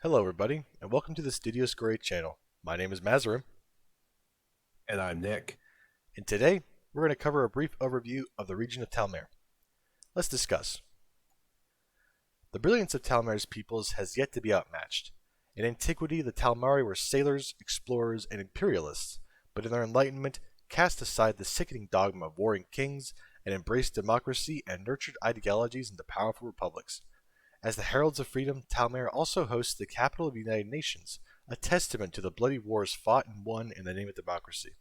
Hello everybody, and welcome to the Studio Scoria channel. My name is Mazarim, And I'm Nick. and today we're going to cover a brief overview of the region of Talmare. Let's discuss. The brilliance of Talmare's peoples has yet to be outmatched. In antiquity, the Talmari were sailors, explorers, and imperialists, but in their enlightenment, cast aside the sickening dogma of warring kings and embraced democracy and nurtured ideologies into powerful republics. As the heralds of freedom, Talmare also hosts the capital of the United Nations, a testament to the bloody wars fought and won in the name of democracy.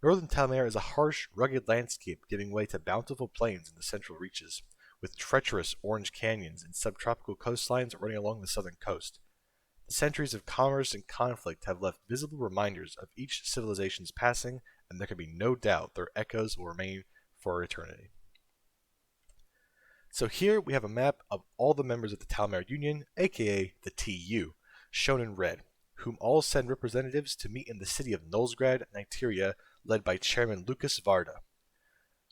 Northern Talmare is a harsh, rugged landscape giving way to bountiful plains in the central reaches, with treacherous orange canyons and subtropical coastlines running along the southern coast. The centuries of commerce and conflict have left visible reminders of each civilization's passing, and there can be no doubt their echoes will remain for eternity. So here we have a map of all the members of the Talmare Union, aka the TU, shown in red, whom all send representatives to meet in the city of Nulsgrad, Niteria, led by Chairman Lucas Varda.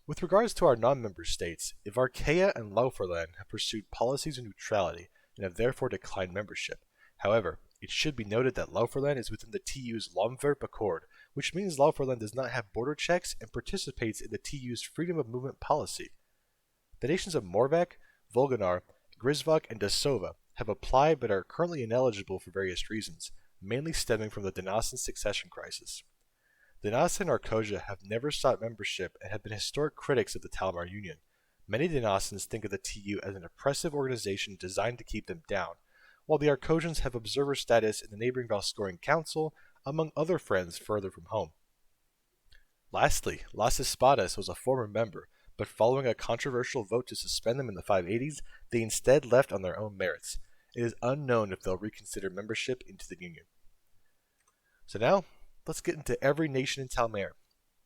With regards to our non-member states, Ivarkaya and Lofland have pursued policies of neutrality and have therefore declined membership. However, it should be noted that Lofland is within the TU's Lomverp Accord, which means Lofland does not have border checks and participates in the TU's freedom of movement policy. The nations of Mordvak, Volgenar, Grizzfock, and Dosava have applied but are currently ineligible for various reasons, mainly stemming from the Danasan succession crisis. Danasan and Arcosia have never sought membership and have been historic critics of the Talmar Union. Many Danasans think of the TU as an oppressive organization designed to keep them down, while the Arcosians have observer status in the neighboring Scorian Council, among other friends further from home. Lastly, Las Espadas was a former member, but following a controversial vote to suspend them in the 580s, they instead left on their own merits. It is unknown if they'll reconsider membership into the Union. So now, let's get into every nation in Talmare.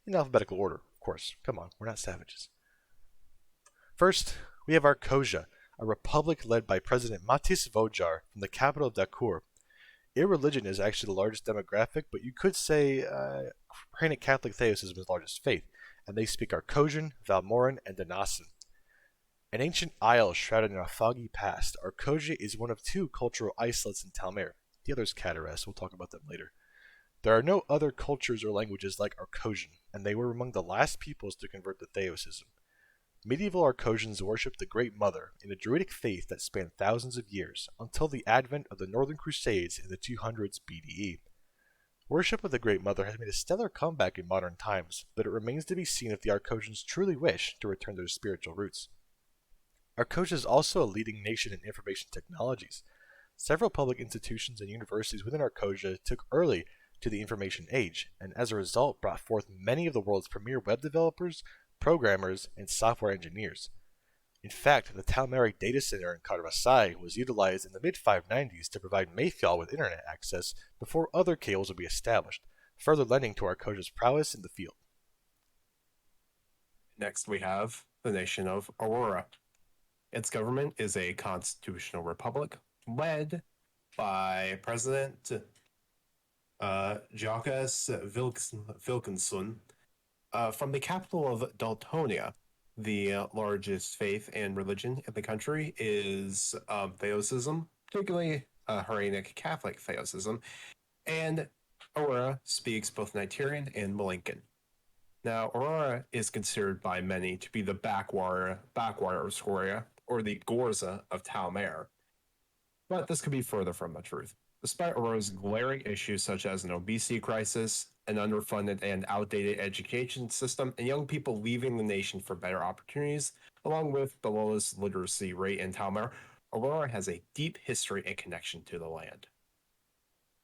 In alphabetical order, of course. Come on, we're not savages. First, we have Arcosia, a republic led by President Matis Vojar from the capital of Dakur. Irreligion is actually the largest demographic, but you could say Hellenic Catholic theism is the largest faith, and they speak Arcosian, Valmoran, and Danasan. An ancient isle shrouded in a foggy past, Arcosia is one of two cultural isolates in Talmare. The other is Cataracs, we'll talk about them later. There are no other cultures or languages like Arcosian, and they were among the last peoples to convert to theosism. Medieval Arcosians worshipped the Great Mother in a druidic faith that spanned thousands of years, until the advent of the Northern Crusades in the 200s BDE. Worship of the Great Mother has made a stellar comeback in modern times, but it remains to be seen if the Arcosians truly wish to return to their spiritual roots. Arcosia is also a leading nation in information technologies. Several public institutions and universities within Arcosia took early to the information age, and as a result brought forth many of the world's premier web developers, programmers, and software engineers. In fact, the Talmare data center in Carvasai was utilized in the mid-590s to provide Mayfjall with internet access before other cables would be established, further lending to Arcosia's prowess in the field. Next, we have the nation of Aurora. Its government is a constitutional republic led by President Jacques Wilkinson from the capital of Daltonia. The largest faith and religion in the country is Theosism, particularly Hellenic Catholic Theosism, and Aurora speaks both Nigerian and Malinkan. Now, Aurora is considered by many to be the backwater of Scoria, or the Gorza of Talmare, but this could be further from the truth. Despite Aurora's glaring issues such as an obesity crisis, an underfunded and outdated education system, and young people leaving the nation for better opportunities, along with the lowest literacy rate in Talmare, Aurora has a deep history and connection to the land.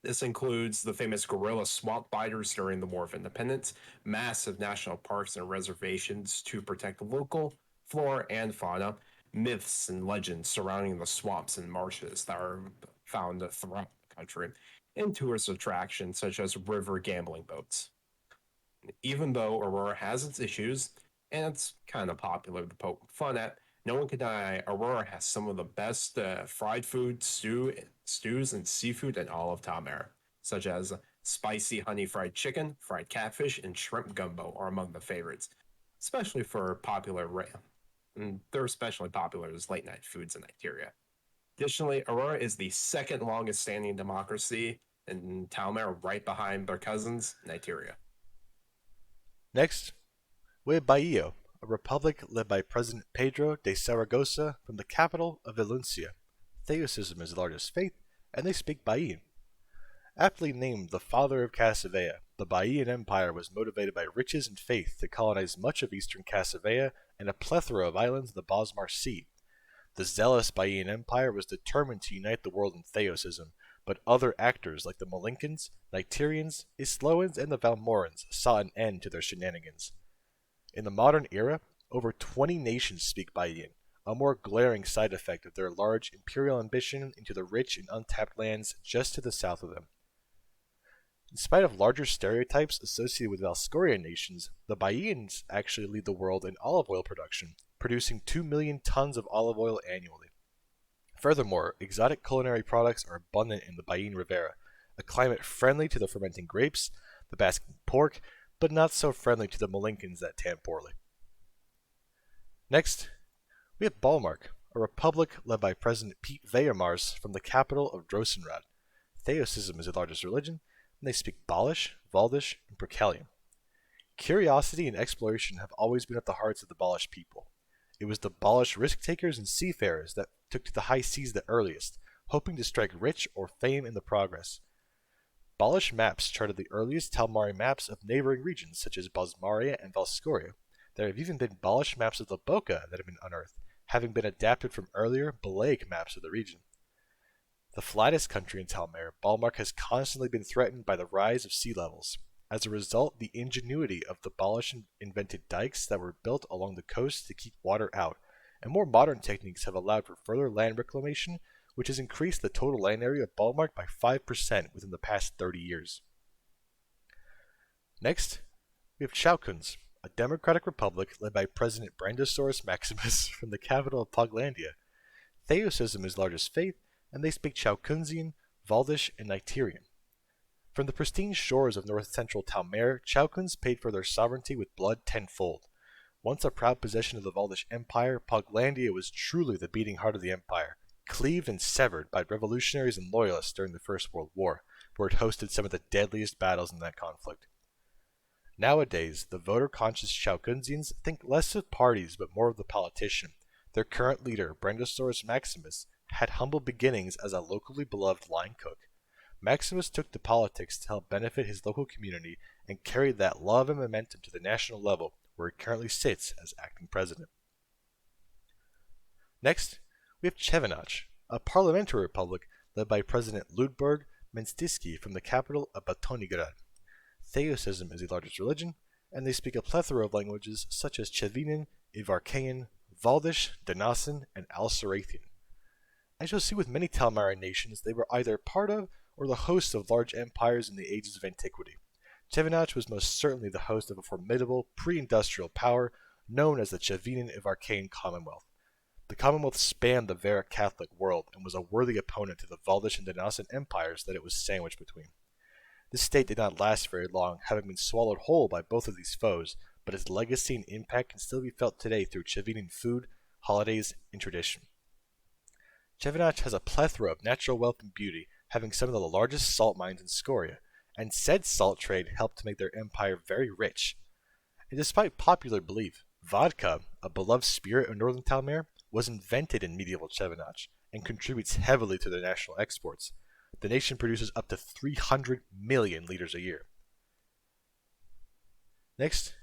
This includes the famous guerrilla swamp biters during the War of Independence, massive national parks and reservations to protect local flora and fauna, myths and legends surrounding the swamps and marshes that are found throughout the country, and tourist attractions such as river gambling boats. Even though Aurora has its issues, and it's kind of popular to poke fun at, no one can deny Aurora has some of the best fried food, stews, and seafood in all of Talmare, such as spicy honey fried chicken, fried catfish, and shrimp gumbo are among the favorites, especially for popular. They're especially popular as late night foods in Nigeria. Additionally, Aurora is the second longest standing democracy in Talmare, right behind their cousins, Niteria. Next, we have Baio, a republic led by President Pedro de Saragossa from the capital of Valencia. Theosism is the largest faith, and they speak Bayan. Aptly named the father of Casavea, the Bayan Empire was motivated by riches and faith to colonize much of eastern Casavea and a plethora of islands in the Balmark Sea. The zealous Bayan Empire was determined to unite the world in Theosism, but other actors like the Malinkans, Nitirians, Isloans, and the Valmorans saw an end to their shenanigans. In the modern era, over 20 nations speak Bayan, a more glaring side effect of their large imperial ambition into the rich and untapped lands just to the south of them. In spite of larger stereotypes associated with Scorian nations, the Bayans actually lead the world in olive oil production, producing 2 million tons of olive oil annually. Furthermore, exotic culinary products are abundant in the Bayan Rivera, a climate friendly to the fermenting grapes, the basking pork, but not so friendly to the Malinkans that tan poorly. Next, we have Balmark, a republic led by President Pete Veyermars from the capital of Drosenrad. Theosism is the largest religion, and they speak Balish, Valdis, and Procalian. Curiosity and exploration have always been at the hearts of the Balish people. It was the Balish risk-takers and seafarers that took to the high seas the earliest, hoping to strike rich or fame in the progress. Balish maps charted the earliest Talmare maps of neighboring regions such as Bosmaria and Valscoria. There have even been Balish maps of the Boca that have been unearthed, having been adapted from earlier Balaic maps of the region. The flattest country in Talmare, Balmark has constantly been threatened by the rise of sea levels. As a result, the ingenuity of the Balish invented dikes that were built along the coast to keep water out, and more modern techniques have allowed for further land reclamation, which has increased the total land area of Balmark by 5% within the past 30 years. Next, we have Szokuns, a democratic republic led by President Brandosaurus Maximus from the capital of Poglandia. Theosism is the largest faith, and they speak Szokunsian, Valdis, and Nitirian. From the pristine shores of north-central Talmare, Szokuns paid for their sovereignty with blood tenfold. Once a proud possession of the Valdis Empire, Poglandia was truly the beating heart of the empire, cleaved and severed by revolutionaries and loyalists during the First World War, where it hosted some of the deadliest battles in that conflict. Nowadays, the voter-conscious Szokunsians think less of parties but more of the politician. Their current leader, Brandosaurus Maximus, had humble beginnings as a locally beloved line cook. Maximus took to politics to help benefit his local community and carried that love and momentum to the national level, where he currently sits as acting president. Next, we have Chavenac, a parliamentary republic led by President Ludwig Menstiski from the capital of Batonigrad. Theosism is the largest religion, and they speak a plethora of languages such as Chavenan, Ivarkayan, Valdis, Danasan, and Alsarathian. As you'll see with many Talmare nations, they were either part of or the hosts of large empires in the ages of antiquity. Chavenac was most certainly the host of a formidable pre-industrial power known as the Chavenan Ivarkayan Commonwealth. The Commonwealth spanned the very Catholic world and was a worthy opponent to the Valdis and Danasan empires that it was sandwiched between. This state did not last very long, having been swallowed whole by both of these foes, but its legacy and impact can still be felt today through Chavenan food, holidays, and tradition. Chavenac has a plethora of natural wealth and beauty, having some of the largest salt mines in Scoria, and said salt trade helped to make their empire very rich. And despite popular belief, vodka, a beloved spirit of northern Talmare, was invented in medieval Chavenac and contributes heavily to their national exports. The nation produces up to 300 million liters a year. Next,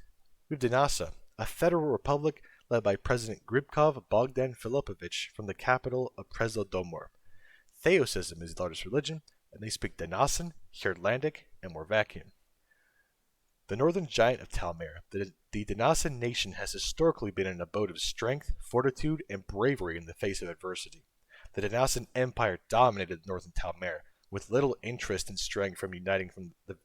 we have Dinasa, a federal republic led by President Gribkov Bogdan Filipovich from the capital of Przelodomor. Theosism is the largest religion, and they speak Danasan, Herodonic, and Mordvakian. The northern giant of Talmare, the Danasan nation has historically been an abode of strength, fortitude, and bravery in the face of adversity. The Danasan Empire dominated northern Talmare, with little interest straying from uniting the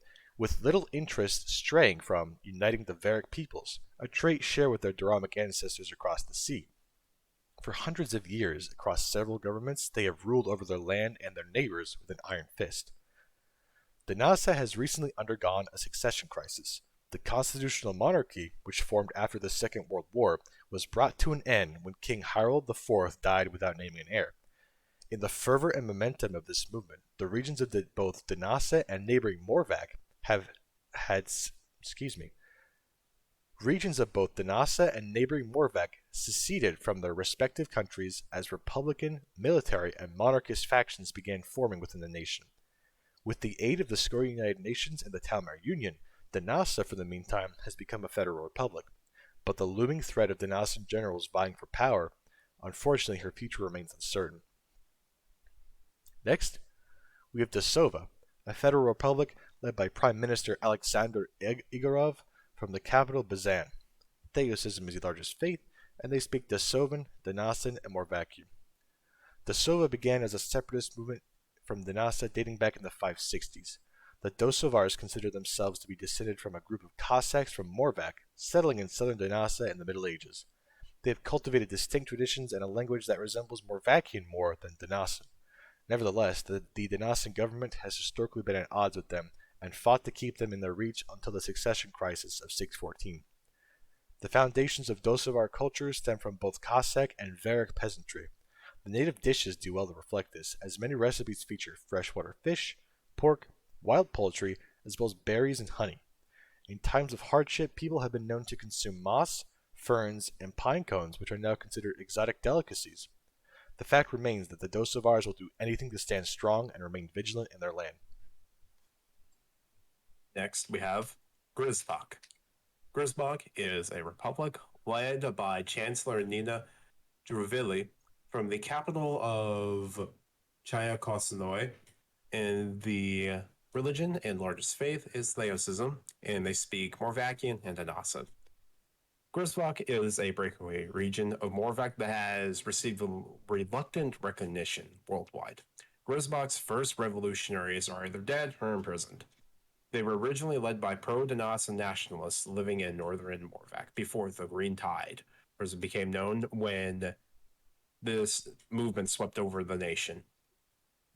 Varic peoples, a trait shared with their Duramic ancestors across the sea. For hundreds of years, across several governments, they have ruled over their land and their neighbors with an iron fist. Dinasa has recently undergone a succession crisis. The constitutional monarchy, which formed after the Second World War, was brought to an end when King Harold IV died without naming an heir. In the fervor and momentum of this movement, the regions of both Dosava and neighboring Mordvak have had, regions of both Dosava and neighboring Mordvak seceded from their respective countries as republican, military, and monarchist factions began forming within the nation. With the aid of the Scorian United Nations and the Talmare Union, Dosava, for the meantime, has become a federal republic. But the looming threat of Dosavan generals vying for power, unfortunately her future remains uncertain. Next, we have Dosava, a federal republic led by Prime Minister Alexander Igorov from the capital Bayan. Theosism is the largest faith, and they speak Dosavan, Donasan, and Mordvakian. Dosava began as a separatist movement from Dosava dating back in the 560s. The Dosavars consider themselves to be descended from a group of Cossacks from Mordvak, settling in southern Dosava in the Middle Ages. They have cultivated distinct traditions and a language that resembles Mordvakian more than Donasan. Nevertheless, the Donasan government has historically been at odds with them and fought to keep them in their reach until the succession crisis of 614. The foundations of Dosavar culture stem from both Cossack and Varric peasantry. The native dishes do well to reflect this, as many recipes feature freshwater fish, pork, wild poultry, as well as berries and honey. In times of hardship, people have been known to consume moss, ferns, and pine cones, which are now considered exotic delicacies. The fact remains that the Dosavars will do anything to stand strong and remain vigilant in their land. Next, we have Grizzfock. Grizzfock is a republic led by Chancellor Nina Druvili from the capital of Chayakosnoy, and the religion and largest faith is Theosism, and they speak Mordvakian and Dosava. Grizzfock is a breakaway region of Mordvak that has received reluctant recognition worldwide. Grizzfock's first revolutionaries are either dead or imprisoned. They were originally led by pro-Dosava nationalists living in northern Mordvak before the Green Tide, as it became known when this movement swept over the nation.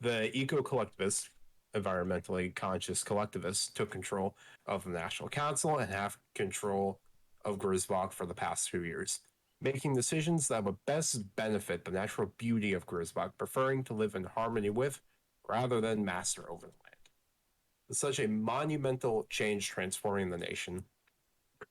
The eco-collectivists, environmentally conscious collectivists, took control of the National Council and have control of Grizzfock for the past 2 years, making decisions that would best benefit the natural beauty of Grizzfock, preferring to live in harmony with rather than master over the land. With such a monumental change transforming the nation,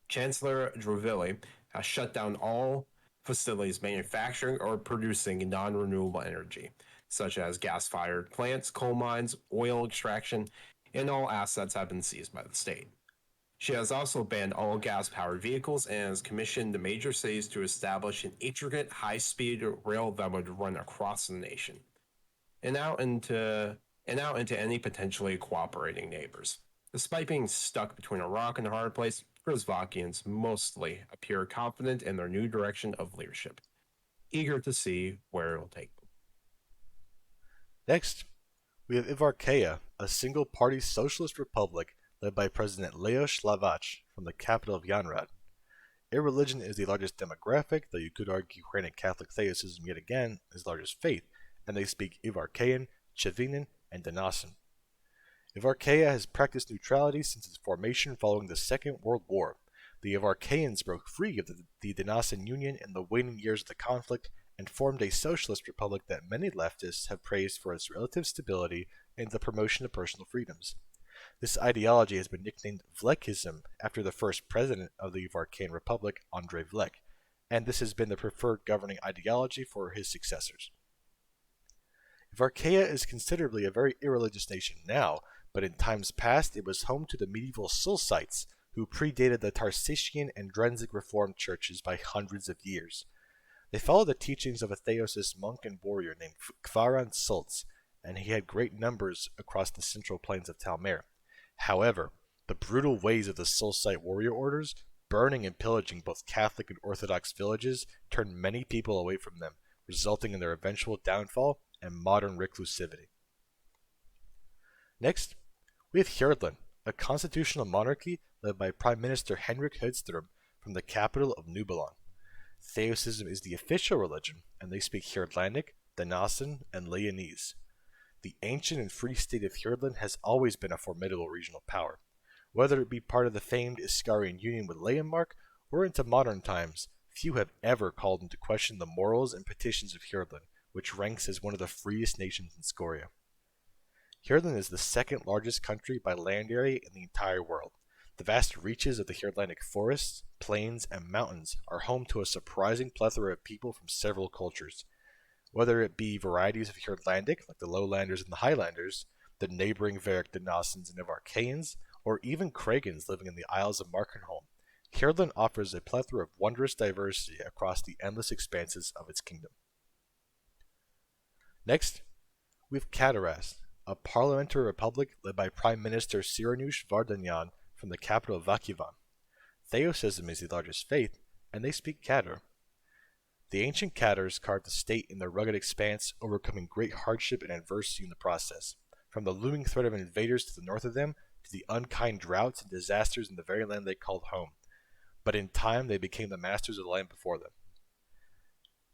Chancellor Druvili has shut down all facilities manufacturing or producing non-renewable energy, such as gas-fired plants, coal mines, oil extraction, and all assets have been seized by the state. She has also banned all gas-powered vehicles and has commissioned the major cities to establish an intricate high-speed rail that would run across the nation and out into any potentially cooperating neighbors. Despite being stuck between a rock and a hard place, Grizzfockians mostly appear confident in their new direction of leadership, eager to see where it will take them. Next, we have Ivarkaya, a single-party socialist republic led by President Leos Slavach from the capital of Yanrad. Irreligion is the largest demographic, though you could argue Hellenic Catholic Theosism yet again is the largest faith, and they speak Ivarkayan, Chavenac, and Donasan. Ivarkaya has practiced neutrality since its formation following the Second World War. The Ivarkayans broke free of the Donasan Union in the waning years of the conflict and formed a socialist republic that many leftists have praised for its relative stability and the promotion of personal freedoms. This ideology has been nicknamed Vlekism after the first president of the Ivarkayan Republic, Andrei Vlek, and this has been the preferred governing ideology for his successors. Ivarkaya is considerably a very irreligious nation now, but in times past it was home to the medieval Sulcites, who predated the Tarsician and Drenzic Reformed churches by hundreds of years. They followed the teachings of a Theosist monk and warrior named Kvaran Sults, and he had great numbers across the central plains of Talmare. However, the brutal ways of the Sulcite warrior orders, burning and pillaging both Catholic and Orthodox villages, turned many people away from them, resulting in their eventual downfall and modern reclusivity. Next, we have Herodon, a constitutional monarchy led by Prime Minister Henrik Hedström from the capital of Nubelon. Theosism is the official religion, and they speak Herodlandic, Donasan, and Leonese. The ancient and free state of Herodon has always been a formidable regional power. Whether it be part of the famed Scorian union with Balmark or into modern times, few have ever called into question the morals and petitions of Herodon, which ranks as one of the freest nations in Scoria. Herodon is the second largest country by land area in the entire world. The vast reaches of the Atlantic forests, plains, and mountains are home to a surprising plethora of people from several cultures. Whether it be varieties of Herodlandic, like the Lowlanders and the Highlanders, the neighboring Varicdonassans and Ivarkayans, or even Kragans living in the Isles of Markenholm, Herodon offers a plethora of wondrous diversity across the endless expanses of its kingdom. Next, we have Cataracs, a parliamentary republic led by Prime Minister Cyrinush Vardanyan from the capital of Vakivan. Theosism is the largest faith, and they speak Catar. The ancient Catars carved the state in their rugged expanse, overcoming great hardship and adversity in the process, from the looming threat of invaders to the north of them, to the unkind droughts and disasters in the very land they called home. But in time they became the masters of the land before them.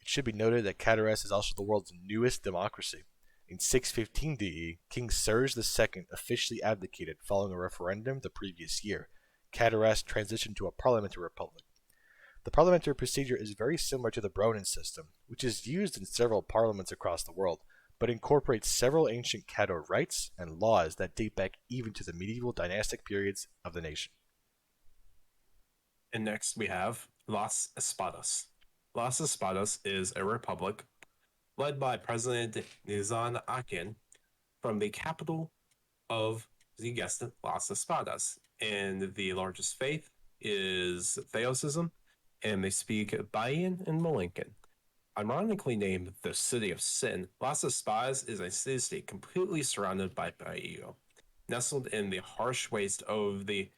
It should be noted that Cataracs is also the world's newest democracy. In 615 DE, King Serge II officially abdicated following a referendum the previous year. Cataracs transitioned to a parliamentary republic. The parliamentary procedure is very similar to the Bronin system, which is used in several parliaments across the world, but incorporates several ancient Caddo rights and laws that date back even to the medieval dynastic periods of the nation. And next we have Las Espadas. Las Espadas is a republic led by President Nizam Akin from the capital of, you guessed it, Las Espadas. And the largest faith is Theosism, and they speak Bayan and Malinkan. Ironically named the City of Sin, Las Espadas is a city-state completely surrounded by bayou. Nestled in the harsh waste of the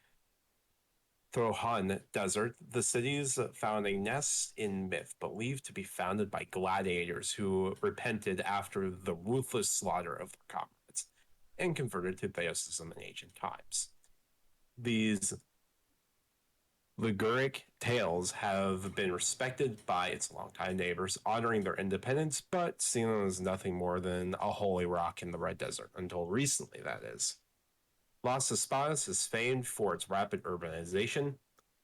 Trojan Desert, the cities found a nest in myth believed to be founded by gladiators who repented after the ruthless slaughter of their comrades and converted to Theosism in ancient times. These Liguric tales have been respected by its longtime neighbors, honoring their independence, but seen as nothing more than a holy rock in the Red Desert, until recently, that is. Las Espadas is famed for its rapid urbanization,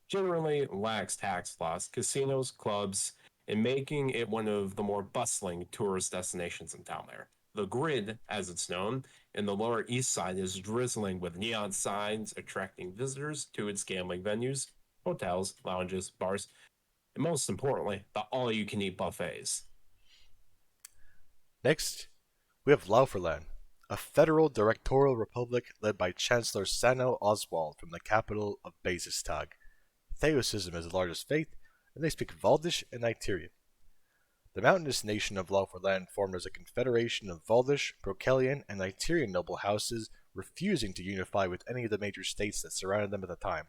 generally lax tax laws, casinos, clubs, and making it one of the more bustling tourist destinations in Talmare. The Grid, as it's known, in the Lower East Side is drizzling with neon signs attracting visitors to its gambling venues, hotels, lounges, bars, and most importantly, the all-you-can-eat buffets. Next, we have Lofland, a federal directorial republic led by Chancellor Sano Oswald from the capital of Basistag. Theosism is the largest faith, and they speak Valdis and Nyterian. The mountainous nation of Lofland formed as a confederation of Valdis, Procalian, and Nyterian noble houses, refusing to unify with any of the major states that surrounded them at the time.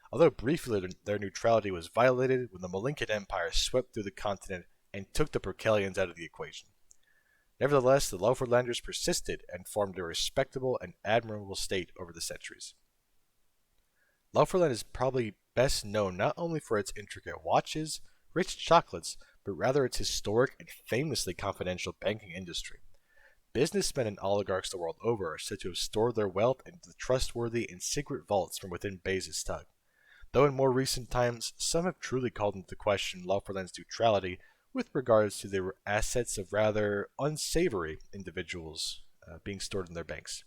Although briefly their neutrality was violated when the Malinkan Empire swept through the continent and took the Procalians out of the equation. Nevertheless, the Loflanders persisted and formed a respectable and admirable state over the centuries. Lofland is probably best known not only for its intricate watches, rich chocolates, but rather its historic and famously confidential banking industry. Businessmen and oligarchs the world over are said to have stored their wealth in the trustworthy and secret vaults from within Basistag. Though in more recent times, some have truly called into question Lofland's neutrality with regards to the assets of rather unsavory individuals being stored in their banks.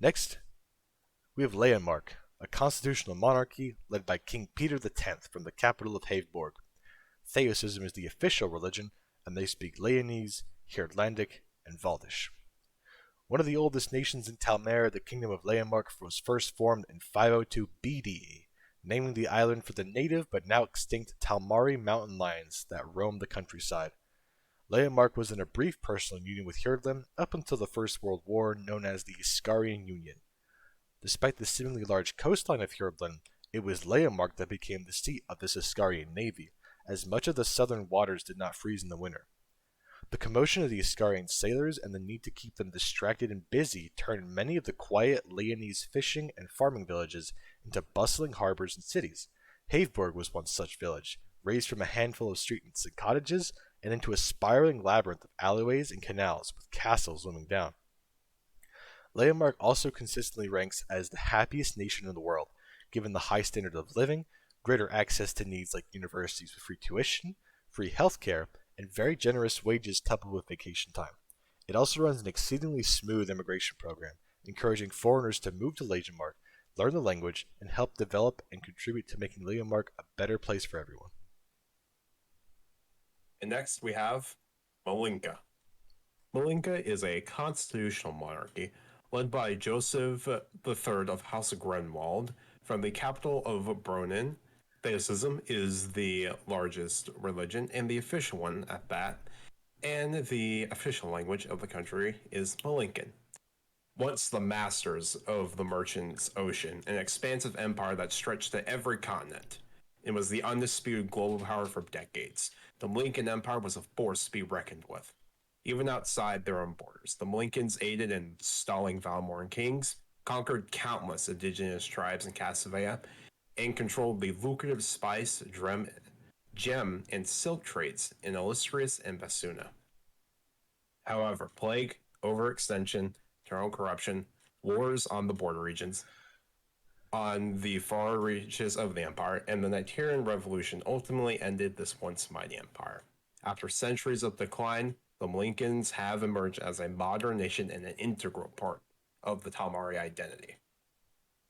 Next, we have Leonmark, a constitutional monarchy led by King Peter X from the capital of Haveborg. Theosism is the official religion, and they speak Leonese, Herodlandic, and Valdis. One of the oldest nations in Talmare, the Kingdom of Leonmark was first formed in 502 BDE, naming the island for the native but now extinct Talmari mountain lions that roamed the countryside. Leonmark was in a brief personal union with Herodon up until the First World War, known as the Scorian Union. Despite the seemingly large coastline of Herodon, it was Leonmark that became the seat of the Scorian navy, as much of the southern waters did not freeze in the winter. The commotion of the Scorian sailors and the need to keep them distracted and busy turned many of the quiet Leonese fishing and farming villages into bustling harbors and cities. Haveborg was one such village, raised from a handful of streets and cottages and into a spiraling labyrinth of alleyways and canals with castles looming down. Leonmark also consistently ranks as the happiest nation in the world, given the high standard of living, greater access to needs like universities with free tuition, free healthcare, and very generous wages coupled with vacation time. It also runs an exceedingly smooth immigration program, encouraging foreigners to move to Legion-Mark, learn the language, and help develop and contribute to making Legion-Mark a better place for everyone. And next we have Malinka. Malinka is a constitutional monarchy led by Joseph III of House of Grenwald from the capital of Bronin. Theism is the largest religion and the official one at that, and the official language of the country is Malinkan. Once the masters of the Merchant's Ocean, an expansive empire that stretched to every continent, it was the undisputed global power for decades. The Malinkan Empire was a force to be reckoned with. Even outside their own borders, the Malinkans aided in stalling Valmoran kings, conquered countless indigenous tribes in Casavea, and controlled the lucrative spice, gem, and silk trades in Illustrious and Basuna. However, plague, overextension, internal corruption, wars on the border regions, on the far reaches of the empire, and the Nigerian Revolution ultimately ended this once mighty empire. After centuries of decline, the Malinkans have emerged as a modern nation and an integral part of the Talmare identity.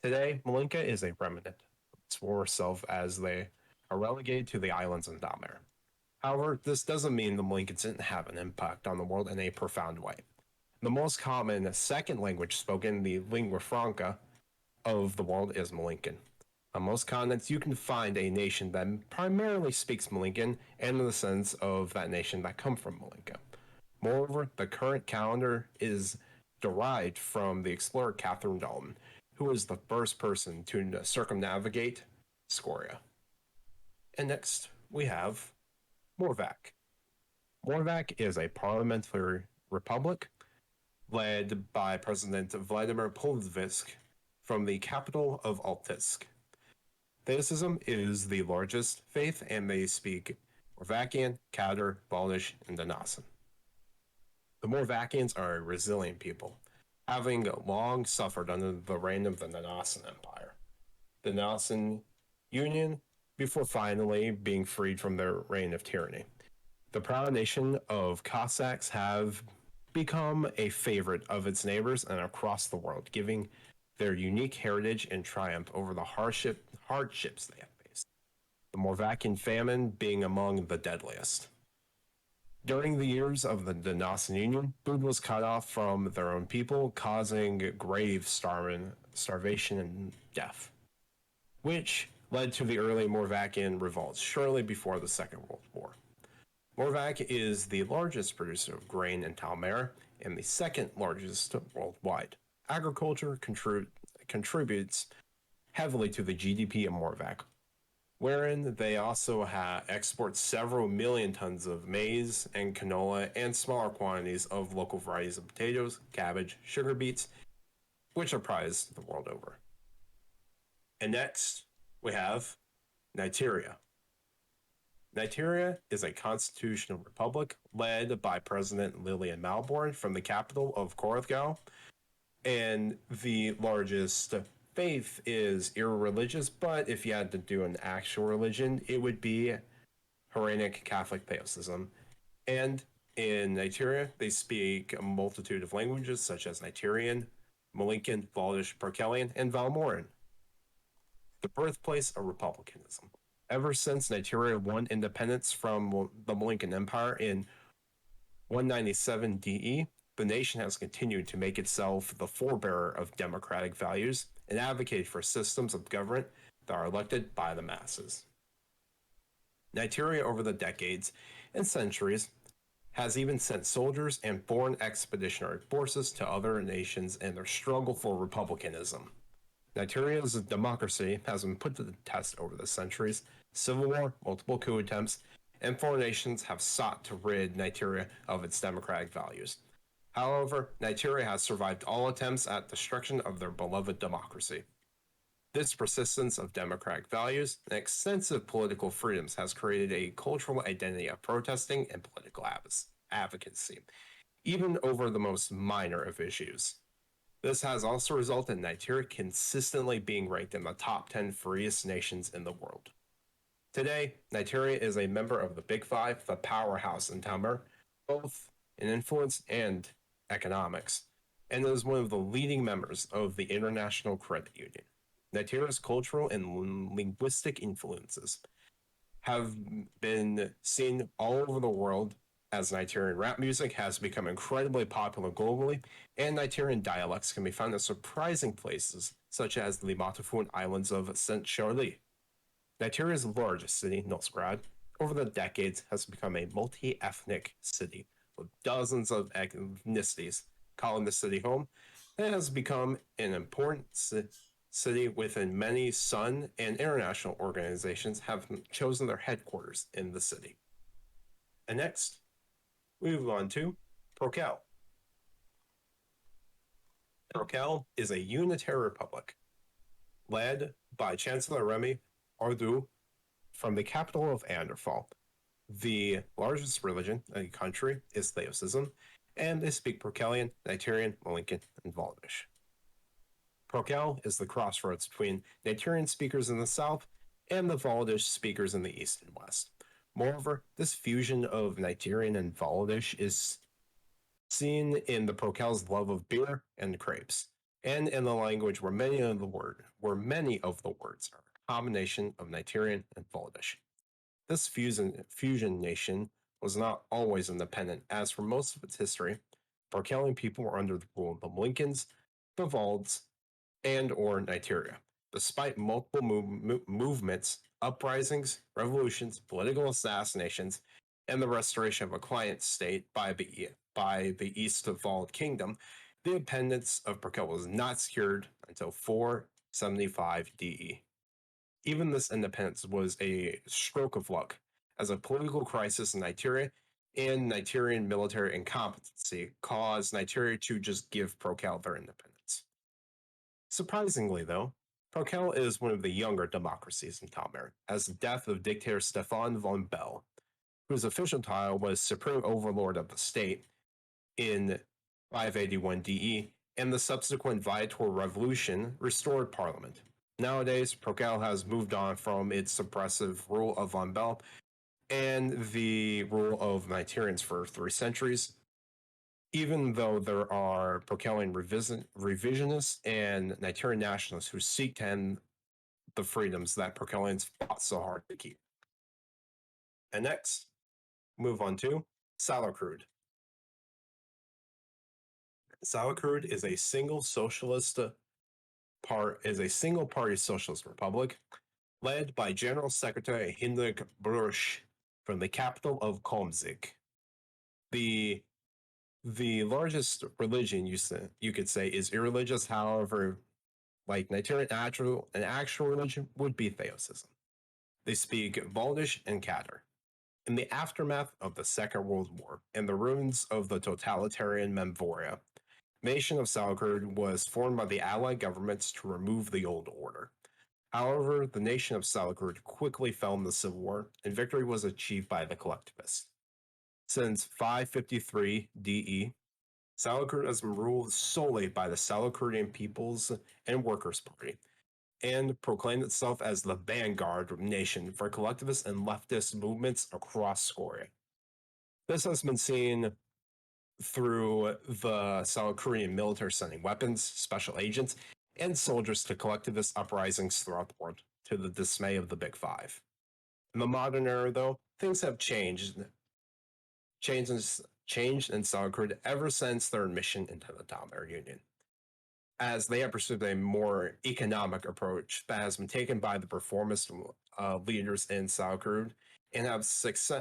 Today, Malinka is a remnant of its former self as they are relegated to the islands in Talmare. However, this doesn't mean the Malinkans didn't have an impact on the world in a profound way. The most common second language spoken, the lingua franca of the world, is Malinkan. On most continents, you can find a nation that primarily speaks Malinkan, and in the sense of that nation that come from Malinka. Moreover, the current calendar is derived from the explorer Catherine Dalton, who was the first person to circumnavigate Scoria. And next, we have Mordvak. Mordvak is a parliamentary republic led by President Vladimir Polvisk from the capital of Altisk. Theism is the largest faith, and they speak Mordvakian, Katar, Valdis, and Danasan. The Mordvakians are a resilient people, having long suffered under the reign of the Danasan Empire, the Danasan Union, before finally being freed from their reign of tyranny. The proud nation of Cossacks have become a favorite of its neighbors and across the world, giving their unique heritage and triumph over the hardships they have faced, the Mordvakian famine being among the deadliest. During the years of the Danasan Union, food was cut off from their own people, causing grave starvation and death, which led to the early Mordvakian revolts shortly before the Second World War. Mordvak is the largest producer of grain in Talmare and the second largest worldwide. Agriculture contributes heavily to the GDP of Mordvak, wherein they also export several million tons of maize and canola and smaller quantities of local varieties of potatoes, cabbage, sugar beets, which are prized the world over. And next, we have Niteria. Niteria is a constitutional republic led by President Lillian Malborn from the capital of Korathgau, and the largest faith is irreligious, but if you had to do an actual religion, it would be Hellenic Catholic Theism. And in Niteria, they speak a multitude of languages such as Nitirian, Malinkan, Valdis, Procalian, and Valmoran. The birthplace of republicanism. Ever since Niteria won independence from the Malinkan Empire in 197 DE, the nation has continued to make itself the forebearer of democratic values and advocate for systems of government that are elected by the masses. Niteria, over the decades and centuries, has even sent soldiers and foreign expeditionary forces to other nations in their struggle for republicanism. Niteria's democracy has been put to the test over the centuries. Civil war, multiple coup attempts, and foreign nations have sought to rid Niteria of its democratic values. However, Niteria has survived all attempts at destruction of their beloved democracy. This persistence of democratic values and extensive political freedoms has created a cultural identity of protesting and political advocacy, even over the most minor of issues. This has also resulted in Niteria consistently being ranked in the top 10 freest nations in the world. Today, Nigeria is a member of the Big Five, the powerhouse in Talmare, both in influence and economics, and is one of the leading members of the International Credit Union. Nigeria's cultural and linguistic influences have been seen all over the world as Nigerian rap music has become incredibly popular globally, and Nigerian dialects can be found in surprising places, such as the Matafun Islands of St. Charlie. Nigeria's largest city, Nosgrad, over the decades has become a multi-ethnic city with dozens of ethnicities calling the city home, and has become an important city within many Sun and international organizations have chosen their headquarters in the city. And next, we move on to Procal. Procal is a unitary republic led by Chancellor Remy Ardu from the capital of Anderfall. The largest religion in the country is Theosism, and they speak Procalian, Nigerian, Malinka, and Valdis. Procal is the crossroads between Nigerian speakers in the south and the Valdis speakers in the east and west. Moreover, this fusion of Nigerian and Valdis is seen in the Procal's love of beer and crepes, and in the language where many of the words are a combination of Nigerian and Valdis. This fusion nation was not always independent, as for most of its history, Procalian people were under the rule of the Malinkans, the Valds, and or Nigeria. Despite multiple movements, uprisings, revolutions, political assassinations, and the restoration of a client state by the East of Vald Kingdom, the independence of Procal was not secured until 475 DE. Even this independence was a stroke of luck, as a political crisis in Nigeria and Nigerian military incompetency caused Nigeria to just give Procal their independence. Surprisingly, though, Procal is one of the younger democracies in Talmare, as the death of dictator Stefan von Bell, whose official title was Supreme Overlord of the State in 581 DE, and the subsequent Viator Revolution restored parliament. Nowadays, Procal has moved on from its suppressive rule of von Bell and the rule of Nigerians for 3 centuries, even though there are Procalian revisionists and Nigerian nationalists who seek to end the freedoms that Procalians fought so hard to keep. And next, move on to Sauerkraut. Sauerkraut is a single party socialist republic led by General Secretary Heinrich Bruch from the capital of Komzig. The largest religion you could say is irreligious, however, like Nigerian actual religion would be Theosism. They speak Valdish and Katar. In the aftermath of the Second World War and the ruins of the totalitarian Memvoria, the nation of Sauerkraut was formed by the Allied governments to remove the old order. However, the nation of Sauerkraut quickly fell in the Civil War, and victory was achieved by the collectivists. Since 553 DE, Sauerkraut has been ruled solely by the Sauerkrautian People's and Workers' Party, and proclaimed itself as the vanguard nation for collectivist and leftist movements across Scoria. This has been seen through the Sauerkrautian military sending weapons, special agents, and soldiers to collectivist uprisings throughout the world, to the dismay of the Big Five. In the modern era, though, things have changed in Sauerkraut ever since their admission into the Talmare Union, as they have pursued a more economic approach that has been taken by the reformist leaders in Sauerkraut and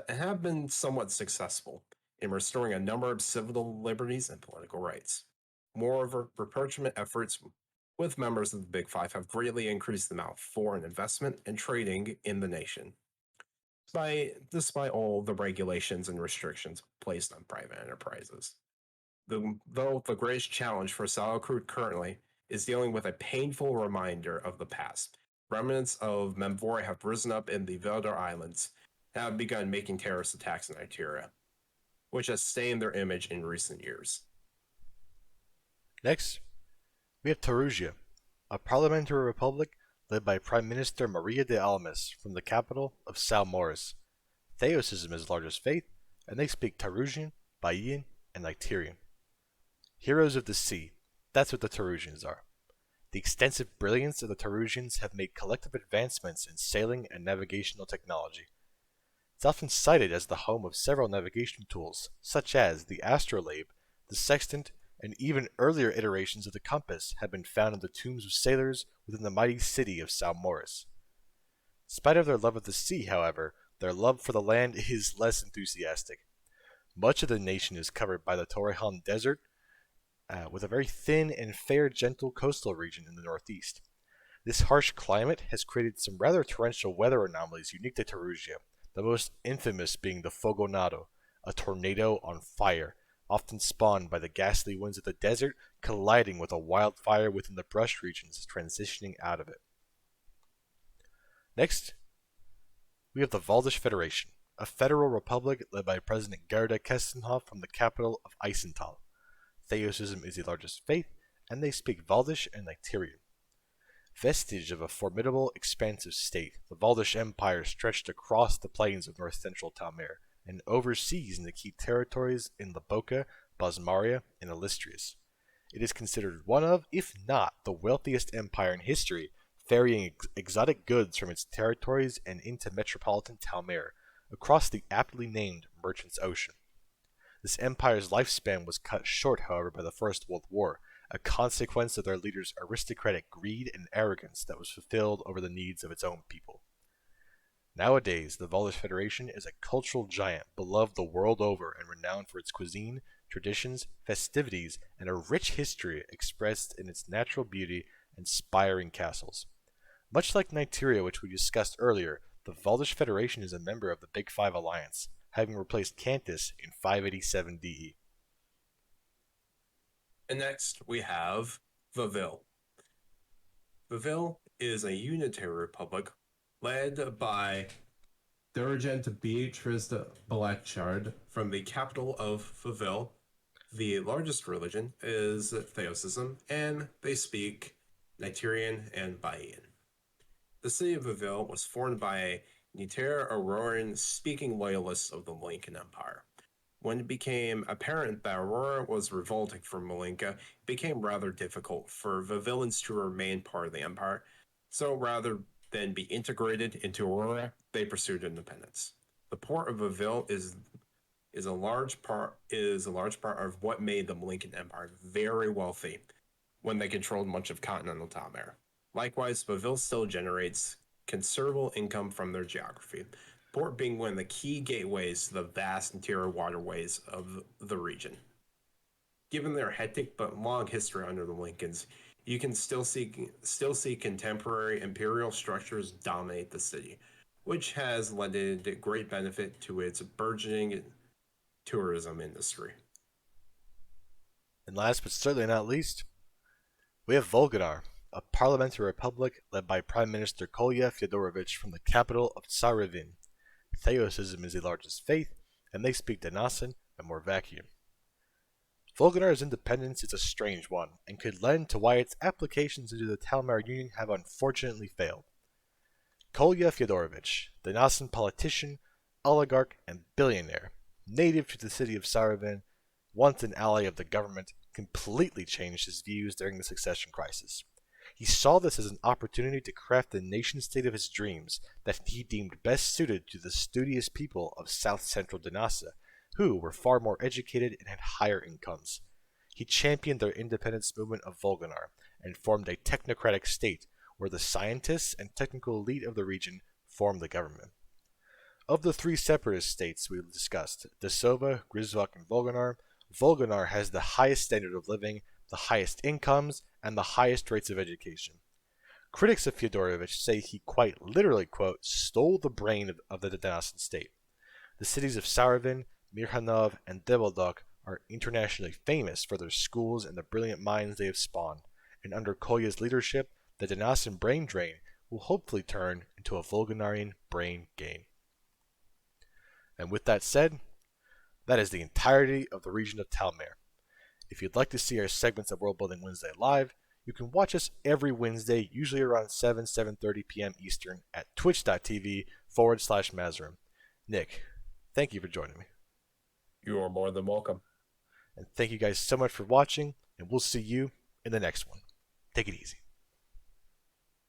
have been somewhat successful in restoring a number of civil liberties and political rights. Moreover, rapprochement efforts with members of the Big Five have greatly increased the amount of foreign investment and trading in the nation, despite all the regulations and restrictions placed on private enterprises. Though the greatest challenge for Sauerkraut currently is dealing with a painful reminder of the past. Remnants of Memvoria have risen up in the Valdis Islands and have begun making terrorist attacks in Nigeria, which has stained their image in recent years. Next, we have Terrugia, a parliamentary republic led by Prime Minister Maria de Almas from the capital of Salmoris. Theosism is the largest faith, and they speak Terrugian, Bayan, and Icterian. Heroes of the sea, that's what the Terrugians are. The extensive brilliance of the Terrugians have made collective advancements in sailing and navigational technology. It's often cited as the home of several navigation tools, such as the astrolabe, the sextant, and even earlier iterations of the compass have been found in the tombs of sailors within the mighty city of Salmoris. In spite of their love of the sea, however, their love for the land is less enthusiastic. Much of the nation is covered by the Torrejon Desert, with a very thin and fair gentle coastal region in the northeast. This harsh climate has created some rather torrential weather anomalies unique to Terrugia, the most infamous being the Volgenar, a tornado on fire, often spawned by the ghastly winds of the desert colliding with a wildfire within the brush regions transitioning out of it. Next, we have the Valdis Federation, a federal republic led by President Gerda Kestenhoff from the capital of Eisenthal. Theosism is the largest faith, and they speak Valdish and Icterian. Vestige of a formidable, expansive state, the Valdish Empire stretched across the plains of north-central Talmare and overseas in the key territories in the Boca, Bosmaria, and Illustrious. It is considered one of, if not the wealthiest empire in history, ferrying exotic goods from its territories and into metropolitan Talmare, across the aptly named Merchant's Ocean. This empire's lifespan was cut short, however, by the First World War, a consequence of their leaders' aristocratic greed and arrogance that was fulfilled over the needs of its own people. Nowadays, the Valdis Federation is a cultural giant beloved the world over and renowned for its cuisine, traditions, festivities, and a rich history expressed in its natural beauty and spiraling castles. Much like Nicteria, which we discussed earlier, the Valdis Federation is a member of the Big Five Alliance, having replaced Cantus in 587 DE. And next we have Vivell. Vivell is a unitary republic led by Dirigent Beatrice Blanchard from the capital of Vivell. The largest religion is Theosism, and they speak Nicterian and Bayan. The city of Vivell was formed by Niter Auroran speaking loyalists of the Malinkan Empire. When it became apparent that Aurora was revolting from Malinka, it became rather difficult for Vivellans to remain part of the empire, so rather than be integrated into Aurora, they pursued independence. The port of Vivell is a large part of what made the Malinkan Empire very wealthy when they controlled much of continental Talmare. Likewise, Vivell still generates considerable income from their geography, port being one of the key gateways to the vast interior waterways of the region. Given their hectic but long history under the Lincolns, you can still see contemporary imperial structures dominate the city, which has lended great benefit to its burgeoning tourism industry. And last but certainly not least, we have Volgenar, a parliamentary republic led by Prime Minister Kolya Fyodorovich from the capital of Tsarevin. Theosism is the largest faith, and they speak Danasan and Mordvakian. Volgenar's independence is a strange one, and could lend to why its applications into the Talmare Union have unfortunately failed. Kolya Fyodorovich, Danasan politician, oligarch, and billionaire, native to the city of Tsarevin, once an ally of the government, completely changed his views during the succession crisis. He saw this as an opportunity to craft the nation-state of his dreams that he deemed best suited to the studious people of south-central Danasa, who were far more educated and had higher incomes. He championed their independence movement of Volgenar and formed a technocratic state where the scientists and technical elite of the region formed the government. Of the three separatist states we discussed, Dosava, Grizzfock, and Volgenar, Volgenar has the highest standard of living, the highest incomes, and the highest rates of education. Critics of Fyodorovich say he quite literally, quote, stole the brain of the Danasan state. The cities of Tsarevin, Mirhanov, and Devoldok are internationally famous for their schools and the brilliant minds they have spawned, and under Kolya's leadership, the Danasan brain drain will hopefully turn into a Volgenarian brain gain. And with that said, that is the entirety of the region of Talmare. If you'd like to see our segments of Worldbuilding Wednesday live, You can watch us every Wednesday, usually around 7:30 p.m. Eastern at twitch.tv/Mazrim. Nick, thank you for joining me. You are more than welcome. And thank you guys so much for watching, and we'll see you in the next one. Take it easy.